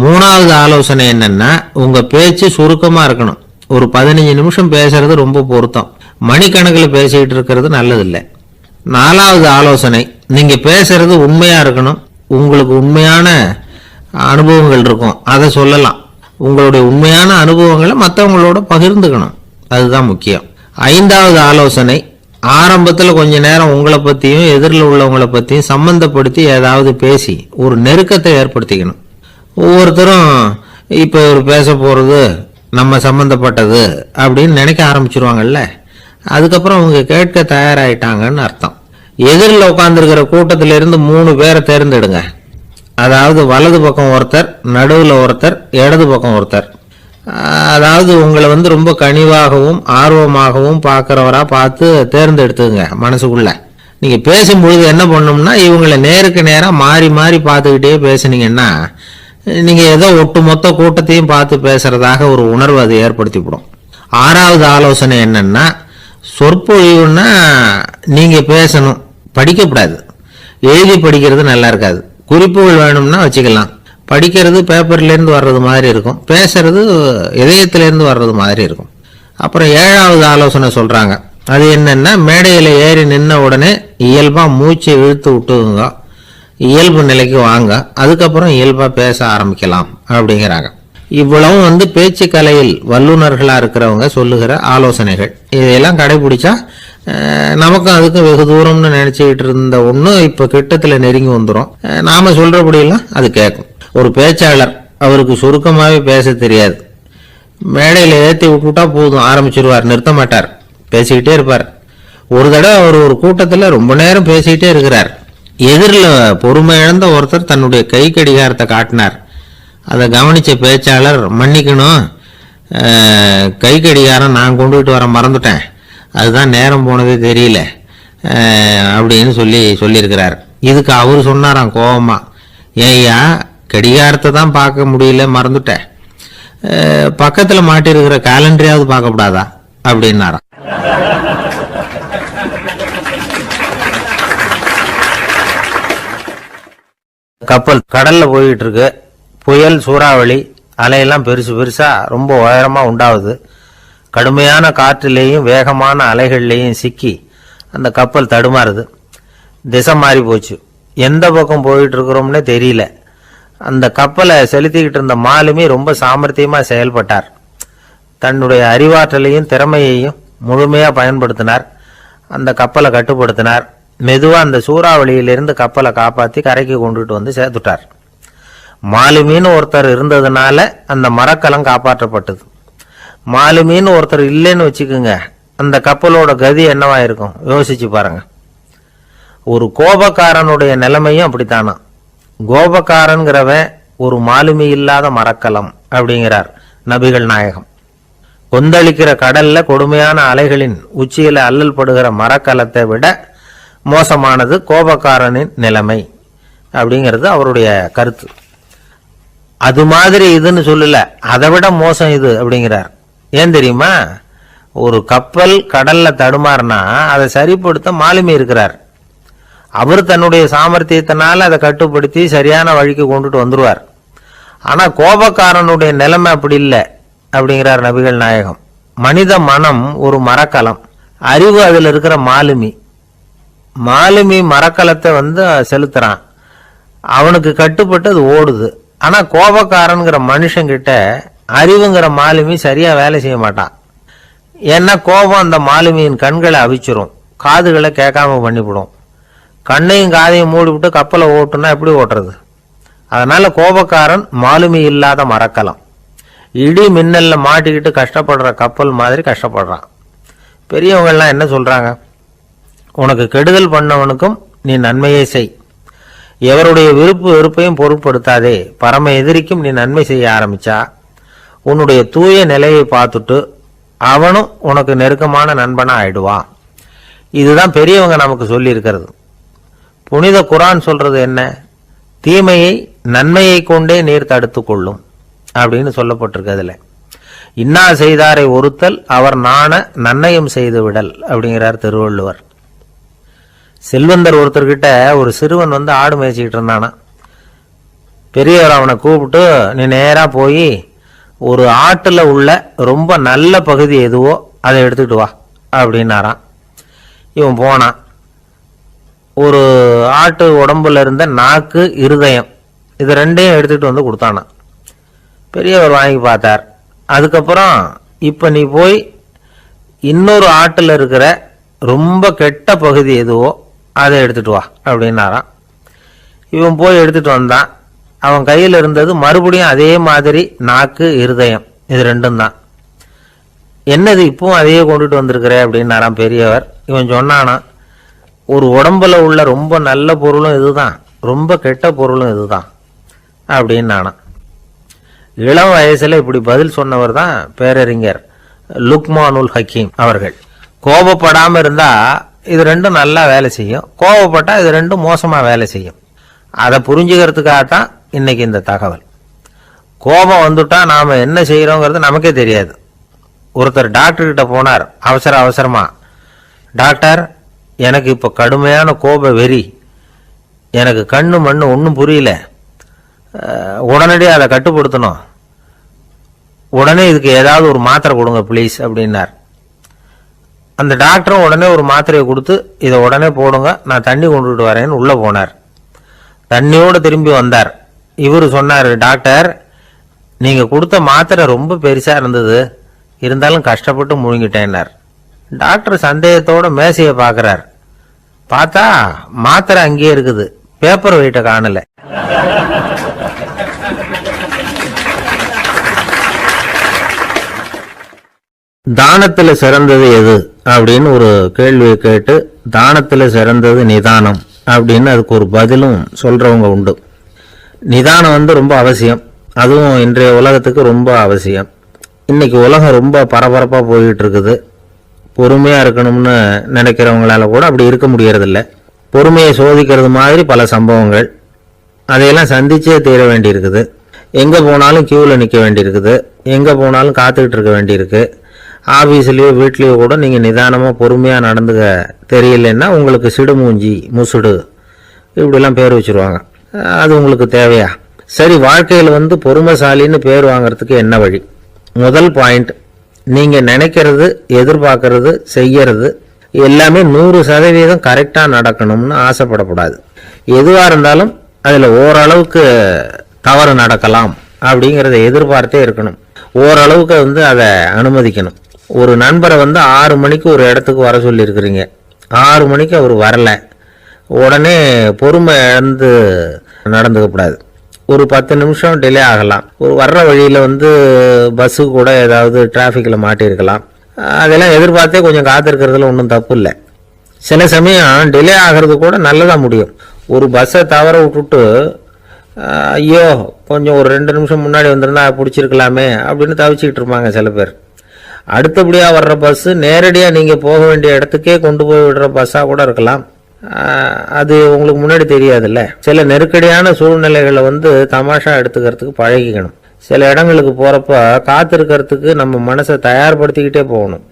3வது ஆலோசனை என்னன்னா, உங்க பேச்சு சுருக்கமா இருக்கணும். ஒரு 15 நிமிஷம் பேசுறது ரொம்ப பொருத்தம். மணிக்கணக்கில் பேசிக்கிட்டு இருக்கிறது நல்லதில்லை. 4வது ஆலோசனை, நீங்க பேசுறது உண்மையா இருக்கணும். உங்களுக்கு உண்மையான அனுபவங்கள் இருக்கும், அதை சொல்லலாம். உங்களுடைய உண்மையான அனுபவங்களை மற்றவங்களோட பகிர்ந்துக்கணும், அதுதான் முக்கியம். 5வது ஆலோசனை, ஆரம்பத்தில் கொஞ்ச நேரம் உங்களை பற்றியும் எதிரில் உள்ளவங்களை பற்றியும் சம்பந்தப்படுத்தி ஏதாவது பேசி ஒரு நெருக்கத்தை ஏற்படுத்திக்கணும். ஒவ்வொருத்தரும் இப்போ ஒரு பேச போகிறது நம்ம சம்பந்தப்பட்டது அப்படின்னு நினைக்க ஆரம்பிச்சிருவாங்கல்ல, அதுக்கப்புறம் அவங்க கேட்க தயாராகிட்டாங்கன்னு அர்த்தம். எதிரில் உட்காந்துருக்கிற கூட்டத்திலிருந்து 3 பேரை தேர்ந்தெடுங்க. அதாவது வலது பக்கம் ஒருத்தர், நடுவில் ஒருத்தர், இடது பக்கம் ஒருத்தர். அதாவது உங்களை ரொம்ப கனிவாகவும் ஆர்வமாகவும் பார்க்குறவராக பார்த்து தேர்ந்தெடுத்துங்க மனசுக்குள்ள. நீங்கள் பேசும்பொழுது என்ன பண்ணணும்னா, இவங்களை நேருக்கு நேராக மாறி மாறி பார்த்துக்கிட்டே பேசுனீங்கன்னா நீங்கள் ஏதோ ஒட்டுமொத்த கூட்டத்தையும் பார்த்து பேசுறதாக ஒரு உணர்வு அது ஏற்படுத்திவிடும். 6வது ஆலோசனை என்னன்னா, சொற்பொழிவுன்னா நீங்கள் பேசணும், படிக்கக்கூடாது. எழுதி படிக்கிறது நல்லா இருக்காது. குறிப்புகள் வேணும்னா வச்சுக்கலாம். படிக்கிறது பேப்பர்லேருந்து வர்றது மாதிரி இருக்கும், பேசுறது இதயத்திலேருந்து வர்றது மாதிரி இருக்கும். அப்புறம் 7வது ஆலோசனை சொல்கிறாங்க, அது என்னென்னா, மேடையில் ஏறி நின்ன உடனே இயல்பாக மூச்சை இழுத்து விட்டுங்க, இயல்பு நிலைக்கு வாங்க, அதுக்கப்புறம் இயல்பாக பேச ஆரம்பிக்கலாம் அப்படிங்கிறாங்க. இவ்வளவும் பேச்சு கலையில் வல்லுநர்களாக இருக்கிறவங்க சொல்லுகிற ஆலோசனைகள். இதையெல்லாம் கடைபிடிச்சா நமக்கும் அதுக்கும் வெகு தூரம்னு நினச்சிக்கிட்டு இருந்த ஒன்று இப்போ கிட்டத்தில் நெருங்கி வந்துடும். நாம் சொல்கிறபடியெல்லாம் அது கேட்கும். ஒரு பேச்சாளர், அவருக்கு சுருக்கமாகவே பேச தெரியாது. மேடையில் ஏற்றி விட்டுட்டா போதும், ஆரம்பிச்சிருவார், நிறுத்த மாட்டார், பேசிக்கிட்டே இருப்பார். ஒரு தடவை அவர் ஒரு கூட்டத்தில் ரொம்ப நேரம் பேசிக்கிட்டே இருக்கிறார். எதிரில் பொறுமை இழந்த ஒருத்தர் தன்னுடைய கை கடிகாரத்தை காட்டினார். அதை கவனித்த பேச்சாளர், மன்னிக்கணும், கை கடிகாரம் நான் கொண்டுகிட்டு வர மறந்துட்டேன், அதுதான் நேரம் போனதே தெரியல அப்படின்னு சொல்லியிருக்கிறார். இதுக்கு அவர் சொன்னாராம் கோபமா, ஏய்யா கடிகாரத்தை தான் பார்க்க முடியல, மறந்துட்டேன், பக்கத்தில் மாட்டிருக்கிற கேலண்டரையாவது பார்க்கப்படாதா அப்படின்னாராம். கப்பல் கடல்ல போயிட்டு இருக்கு. புயல், சூறாவளி, அலையெல்லாம் பெருசு பெருசா ரொம்ப உயரமா உண்டாகுது. கடுமையான காற்றிலேயும் வேகமான அலைகள்லேயும் சிக்கி அந்த கப்பல் தடுமாறுது. திசை மாறி போச்சு. எந்த பக்கம் போயிட்டு இருக்கிறோம்னே தெரியல. அந்த கப்பலை செலுத்திக்கிட்டு இருந்த மாலுமி ரொம்ப சாமர்த்தியமாக செயல்பட்டார். தன்னுடைய அறிவாற்றலையும் திறமையையும் முழுமையாக பயன்படுத்தினார். அந்த கப்பலை கட்டுப்படுத்தினார். மெதுவாக அந்த சூறாவளியிலிருந்து கப்பலை காப்பாற்றி கரைக்கு கொண்டுட்டு வந்து சேர்த்துட்டார். மாலுமின்னு ஒருத்தர் இருந்ததுனால அந்த மரக்கலம் காப்பாற்றப்பட்டது. மாலுமின்னு ஒருத்தர் இல்லைன்னு வச்சுக்கோங்க, அந்த கப்பலோட கதி என்னவா இருக்கும் யோசிச்சு பாருங்க. ஒரு கோபக்காரனுடைய நிலைமையும் அப்படித்தானா. கோபக்காரன்கிறவன் ஒரு மாலுமி இல்லாத மரக்கலம் அப்படிங்கிறார் நபிகள் நாயகம். கொந்தளிக்கிற கடல்ல கொடுமையான அலைகளின் உச்சியில அல்லல் படுகிற மரக்கலத்தை விட மோசமானது கோபக்காரனின் நிலைமை அப்படிங்கிறது அவருடைய கருத்து. அது மாதிரி இதுன்னு சொல்லல, அதை விட மோசம் இது அப்படிங்கிறார். ஏன் தெரியுமா? ஒரு கப்பல் கடல்ல தடுமாறினா அதை சரிப்படுத்த மாலுமி இருக்கிறார். அவர் தன்னுடைய சாமர்த்தியத்தினால அதை கட்டுப்படுத்தி சரியான வழிக்கு கொண்டுட்டு வந்துருவார். ஆனா கோபக்காரனுடைய நிலைமை அப்படி இல்லை அப்படிங்கிறார் நபிகள் நாயகம். மனித மனம் ஒரு மரக்கலம், அறிவு அதில் இருக்கிற மாலுமி. மாலுமி மரக்கலத்தை செலுத்துறான், அவனுக்கு கட்டுப்பட்டு அது ஓடுது. ஆனா கோபக்காரன்கிற மனுஷங்கிட்ட அறிவுங்கிற மாலுமி சரியா வேலை செய்ய மாட்டான். ஏன்னா கோபம் அந்த மாலுமியின் கண்களை அவிச்சிரும், காதுகளை கேட்காம பண்ணிவிடும். கண்ணையும் காதையும் மூடிவிட்டு கப்பலை ஓட்டுனா எப்படி ஓட்டுறது? அதனால கோபக்காரன் மாலுமி இல்லாத மரக்கலம். இடி மின்னல்ல மாட்டிக்கிட்டு கஷ்டப்படுற கப்பல் மாதிரி கஷ்டப்படுறான். பெரியவங்கள்லாம் என்ன சொல்றாங்க? உனக்கு கெடுதல் பண்ணவனுக்கும் நீ நன்மையை செய், எவருடைய விருப்பு வெறுப்பையும் பொருட்படுத்தாதே. பரம எதிரிக்கும் நீ நன்மை செய்ய ஆரம்பிச்சா உன்னுடைய தூய நிலையை பார்த்துட்டு அவனும் உனக்கு நெருக்கமான நண்பனா ஆயிடுவான். இதுதான் பெரியவங்க நமக்கு சொல்லி இருக்கிறது. புனித குர்ஆன் சொல்றது என்ன? தீமையை நன்மையை கொண்டே நீர் தடுத்து கொள்ளும் அப்படின்னு சொல்லப்பட்டிருக்கு. அதுல இன்னா செய்தாரை ஒருத்தல் அவர் நாண நன்னயம் செய்து விடல் அப்படிங்கிறார் திருவள்ளுவர். செல்வந்தர் ஒருத்தர்கிட்ட ஒரு சிறுவன் வந்து ஆடு மேய்ச்சிக்கிட்டு இருந்தானா. பெரியவர் அவனை கூப்பிட்டு, நீ நேரா போய் ஒரு ஆட்டுல உள்ள ரொம்ப நல்ல பகுதி எதுவோ அதை எடுத்துக்கிட்டு வா அப்படின்னாராம். இவன் போனான். ஒரு ஆட்டு உடம்புல இருந்த நாக்கு, இருதயம், இது ரெண்டையும் எடுத்துட்டு வந்து கொடுத்தானா. பெரியவர் வாங்கி பார்த்தார். அதுக்கப்புறம் இப்ப நீ போய் இன்னொரு ஆட்டுல இருக்கிற ரொம்ப கெட்ட பகுதி எதுவோ அதை எடுத்துட்டு வா அப்படின்னாராம். இவன் போய் எடுத்துட்டு வந்தான். அவன் கையில் இருந்தது மறுபடியும் அதே மாதிரி நாக்கு, இருதயம், இது ரெண்டும் தான். என்னது இப்பவும் அதையே கொண்டுட்டு வந்திருக்கிற அப்படின்னாராம் பெரியவர். இவன் சொன்னானா, ஒரு உடம்புல உள்ள ரொம்ப நல்ல பொருளும் இதுதான், ரொம்ப கெட்ட பொருளும் இதுதான் அப்படின்னானா. இளம் வயசுல இப்படி பதில் சொன்னவர் தான் பேரறிஞர் லுக்மானுல் ஹக்கீம் அவர்கள். கோபப்படாம இருந்தா இது ரெண்டும் நல்லா வேலை செய்யும், கோபப்பட்டா இது ரெண்டும் மோசமா வேலை செய்யும். அதை புரிஞ்சுக்கிறதுக்காகத்தான் இன்னைக்கு இந்த தகவல். கோபம் வந்துட்டா நாம என்ன செய்யறோங்கிறது நமக்கே தெரியாது. ஒருத்தர் டாக்டர் கிட்ட போனார் அவசரமா. டாக்டர், எனக்கு இப்ப கடுமையான கோப வெறி, எனக்கு கண்ணு மண்ணு ஒன்றும் புரியல, உடனடியாக அதை கட்டுப்படுத்தணும், உடனே இதுக்கு ஏதாவது ஒரு மாத்திரை கொடுங்க ப்ளீஸ் அப்படின்னார். அந்த டாக்டரும் உடனே ஒரு மாத்திரையை கொடுத்து, இதை உடனே போடுங்க, நான் தண்ணி கொண்டுட்டு வரேன்னு உள்ள போனார். தண்ணியோடு திரும்பி வந்தார். இவர் சொன்னார், டாக்டர், நீங்க கொடுத்த மாத்திரை ரொம்ப பெருசா இருந்தது, இருந்தாலும் கஷ்டப்பட்டு முழுங்கிட்டேன்னார். டாக்டர் சந்தேகத்தோட மேசையை பார்க்கிறார். பார்த்தா மாத்திரை அங்கேயே இருக்குது, பேப்பர் வெயிட்ட காணல. தானத்துல சிறந்தது எது அப்படின்னு ஒரு கேள்வியை கேட்டு, தானத்துல சிறந்தது நிதானம் அப்படின்னு அதுக்கு ஒரு பதிலும் சொல்றவங்க உண்டு. நிதானம் வந்து ரொம்ப அவசியம், அதுவும் இன்றைய உலகத்துக்கு ரொம்ப அவசியம். இன்னைக்கு உலகம் ரொம்ப பரபரப்பா போயிட்டு இருக்குது. பொறுமையா இருக்கணும்னு நினைக்கிறவங்களால கூட அப்படி இருக்க முடியறதில்ல. பொறுமையை சோதிக்கிறது மாதிரி பல சம்பவங்கள், அதையெல்லாம் சந்திச்சே தீர வேண்டி இருக்குது. எங்க போனாலும் கியூல நிக்க வேண்டி இருக்குது, எங்க போனாலும் காத்துக்கிட்டு இருக்க வேண்டி இருக்கு. ஆபீஸ்லயோ வீட்லயோ கூட நீங்க நிதானமா பொறுமையா நடந்துக்க தெரியலன்னா உங்களுக்கு சிடுமூஞ்சி, முசுடு இப்படிலாம் பேர் வச்சிருவாங்க. அது உங்களுக்கு தேவையா? சரி, வாழ்க்கையில் வந்து பொறுமைசாலின்னு பேர் வாங்கறதுக்கு என்ன வழி? முதல் பாயிண்ட், நீங்க நினைக்கிறது, எதிர்பார்க்கறது, செய்யறது எல்லாமே 100% கரெக்டா நடக்கணும்னு ஆசைப்படக்கூடாது. எதுவா இருந்தாலும் அதுல ஓரளவுக்கு தவறு நடக்கலாம் அப்படிங்கறத எதிர்பார்த்தே இருக்கணும். ஓரளவுக்கு வந்து அதை அனுமதிக்கணும். ஒரு நண்பரை வந்து 6 மணிக்கு ஒரு இடத்துக்கு வர சொல்லி இருக்கிறீங்க, 6 மணிக்கு அவர் வரல, உடனே பொறுமை இழந்து நடந்துக்கப்படாது. ஒரு 10 நிமிஷம் டிலே ஆகலாம். ஒரு வர்ற வழியில வந்து பஸ்ஸு கூட ஏதாவது டிராஃபிக்ல மாட்டியிருக்கலாம். அதெல்லாம் எதிர்பார்த்தே கொஞ்சம் காத்திருக்கிறதுல ஒன்றும் தப்பு இல்லை. சில சமயம் டிலே ஆகிறது கூட நல்லதா முடியும். ஒரு பஸ்ஸை தவற விட்டுட்டு, ஐயோ கொஞ்சம் ஒரு 2 நிமிஷம் முன்னாடி வந்திருந்தா பிடிச்சிருக்கலாமே அப்படின்னு தவிச்சுக்கிட்டு இருப்பாங்க சில பேர். அடுத்தபடியா வர்ற பஸ் நேரடியா நீங்க போக வேண்டிய இடத்துக்கே கொண்டு போய் விடுற பஸ்ஸா கூட இருக்கலாம். அது உங்களுக்கு முன்னாடி தெரியாதுல்ல. சில நெருக்கடியான சூழ்நிலைகளை வந்து தமாஷா எடுத்துக்கிறதுக்கு பழகிக்கணும். சில இடங்களுக்கு போறப்ப காத்திருக்கிறதுக்கு நம்ம மனசை தயார்படுத்திக்கிட்டே போகணும்.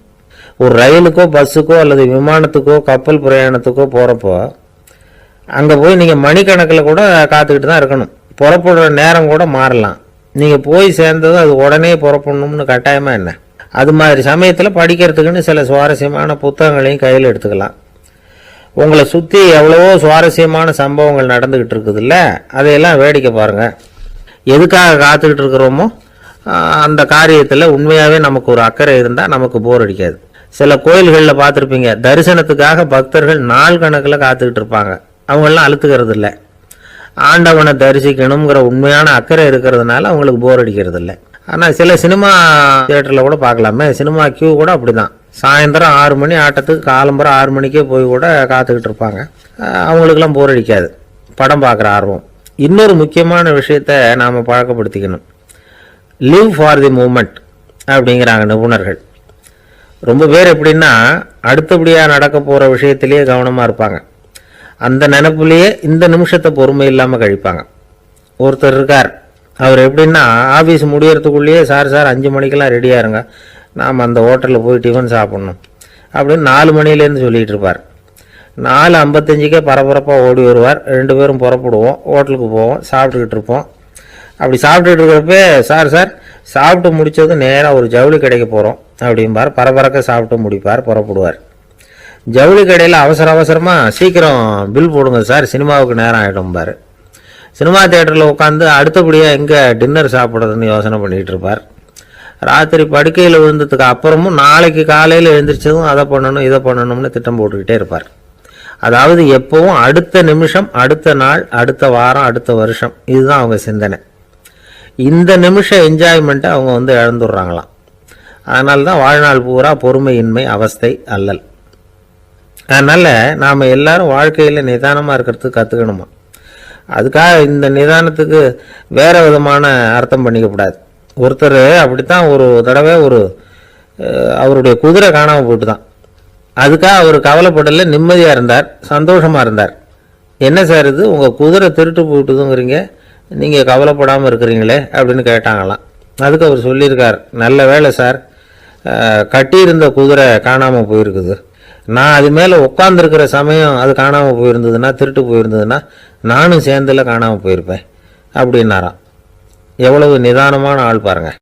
ஒரு ரயிலுக்கோ பஸ்ஸுக்கோ அல்லது விமானத்துக்கோ கப்பல் பிரயாணத்துக்கோ போறப்போ அங்க போய் நீங்க மணிக்கணக்கில் கூட காத்துக்கிட்டு தான் இருக்கணும். புறப்படுற நேரம் கூட மாறலாம். நீங்க போய் சேர்ந்ததும் அது உடனே புறப்படணும்னு கட்டாயமா என்ன? அது மாதிரி சமயத்தில் படிக்கிறதுக்குன்னு சில சுவாரஸ்யமான புத்தகங்களையும் கையில் எடுத்துக்கலாம். உங்களை சுற்றி எவ்வளவோ சுவாரஸ்யமான சம்பவங்கள் நடந்துகிட்டு இருக்குது இல்லை, அதையெல்லாம் வேடிக்கை பாருங்க. எதுக்காக காத்துக்கிட்டு இருக்கிறோமோ அந்த காரியத்தில் உண்மையாகவே நமக்கு ஒரு அக்கறை இருந்தால் நமக்கு போர் அடிக்காது. சில கோயில்களில் பார்த்துருப்பீங்க, தரிசனத்துக்காக பக்தர்கள் நாள் கணக்கில் காத்துக்கிட்டு இருப்பாங்க. அவங்கெல்லாம் அழுத்துக்கிறது இல்லை. ஆண்டவனை தரிசிக்கணுங்கிற உண்மையான அக்கறை இருக்கிறதுனால அவங்களுக்கு போர் அடிக்கிறது இல்லை. ஆனால் சில சினிமா தியேட்டரில் கூட பார்க்கலாமே, சினிமா கியூ கூட அப்படிதான். சாயந்தரம் 6 மணி ஆட்டத்துக்கு காலம்பரம் 6 மணிக்கே போய் கூட காத்துக்கிட்டு இருப்பாங்க. அவங்களுக்கெல்லாம் போர் அடிக்காது. படம் பார்க்குற ஆர்வம். இன்னொரு முக்கியமான விஷயத்த நாம் பழக்கப்படுத்திக்கணும். லிவ் ஃபார் தி மூமெண்ட் அப்படிங்கிறாங்க நிபுணர்கள். ரொம்ப பேர் எப்படின்னா அடுத்தபடியாக நடக்க போகிற விஷயத்திலேயே கவனமாக இருப்பாங்க. அந்த நினைப்புலேயே இந்த நிமிஷத்தை பொறுமை இல்லாமல் கழிப்பாங்க. ஒருத்தர் இருக்கார், அவர் எப்படின்னா ஆஃபீஸ் முடியறதுக்குள்ளேயே சார் 5 மணிக்கெல்லாம் ரெடியாக இருங்க, நாம் அந்த ஹோட்டலில் போய் டிஃபன் சாப்பிட்ணும் அப்படின்னு 4 மணிலேருந்து சொல்லிகிட்டு இருப்பார். 4:55 பரபரப்பாக ஓடி வருவார். 2 பேரும் புறப்படுவோம், ஹோட்டலுக்கு போவோம், சாப்பிட்டுக்கிட்டு இருப்போம். அப்படி சாப்பிட்டுட்டு இருக்கிறப்ப சார் சாப்பிட்டு முடித்ததும் நேராக ஒரு ஜவுளி கடைக்கு போகிறோம் அப்படிம்பார். பரபரக்க சாப்பிட்டு முடிப்பார், புறப்படுவார். ஜவுளி கடையில் அவசரமாக சீக்கிரம் பில் போடுங்க சார், சினிமாவுக்கு நேரம் ஆகிடும்பார். சினிமா தியேட்டரில் உட்காந்து அடுத்தபடியாக எங்கே டின்னர் சாப்பிட்றதுன்னு யோசனை பண்ணிகிட்டு இருப்பார். ராத்திரி படுக்கையில் விழுந்ததுக்கு அப்புறமும் நாளைக்கு காலையில் எழுந்திரிச்சதும் அதை பண்ணணும் இதை பண்ணணும்னு திட்டம் போட்டுக்கிட்டே இருப்பார். அதாவது எப்பவும் அடுத்த நிமிஷம், அடுத்த நாள், அடுத்த வாரம், அடுத்த வருஷம், இதுதான் அவங்க சிந்தனை. இந்த நிமிஷம் என்ஜாய்மெண்ட்டை அவங்க இழந்துடுறாங்களாம். அதனால தான் வாழ்நாள் பூரா பொறுமையின்மை, அவஸ்தை, அல்லல். அதனால் நாம் எல்லாரும் வாழ்க்கையில் நிதானமாக இருக்கிறதுக்கு கற்றுக்கணுமா. அதுக்காக இந்த நிதானத்துக்கு வேறு விதமான அர்த்தம் பண்ணிக்கக்கூடாது. ஒருத்தர் அப்படித்தான் ஒரு தடவை அவருடைய குதிரை காணாமல் போயிட்டு தான். அதுக்காக அவர் கவலைப்படலை, நிம்மதியாக இருந்தார், சந்தோஷமாக இருந்தார். என்ன சார் இது, உங்கள் குதிரை திருட்டு போயிட்டுதுங்கிறீங்க, நீங்கள் கவலைப்படாமல் இருக்கிறீங்களே அப்படின்னு கேட்டாங்களாம். அதுக்கு அவர் சொல்லியிருக்கார், நல்ல வேலை சார், கட்டியிருந்த குதிரை காணாமல் போயிருக்குது. நான் அது மேலே உட்காந்துருக்கிற சமயம் அது காணாமல் போயிருந்ததுன்னா, திருட்டு போயிருந்ததுன்னா நானும் சேர்ந்துல காணாமல் போயிருப்பேன் அப்படின்னாராம். எவ்வளவு நிதானமான ஆள் பாருங்கள்.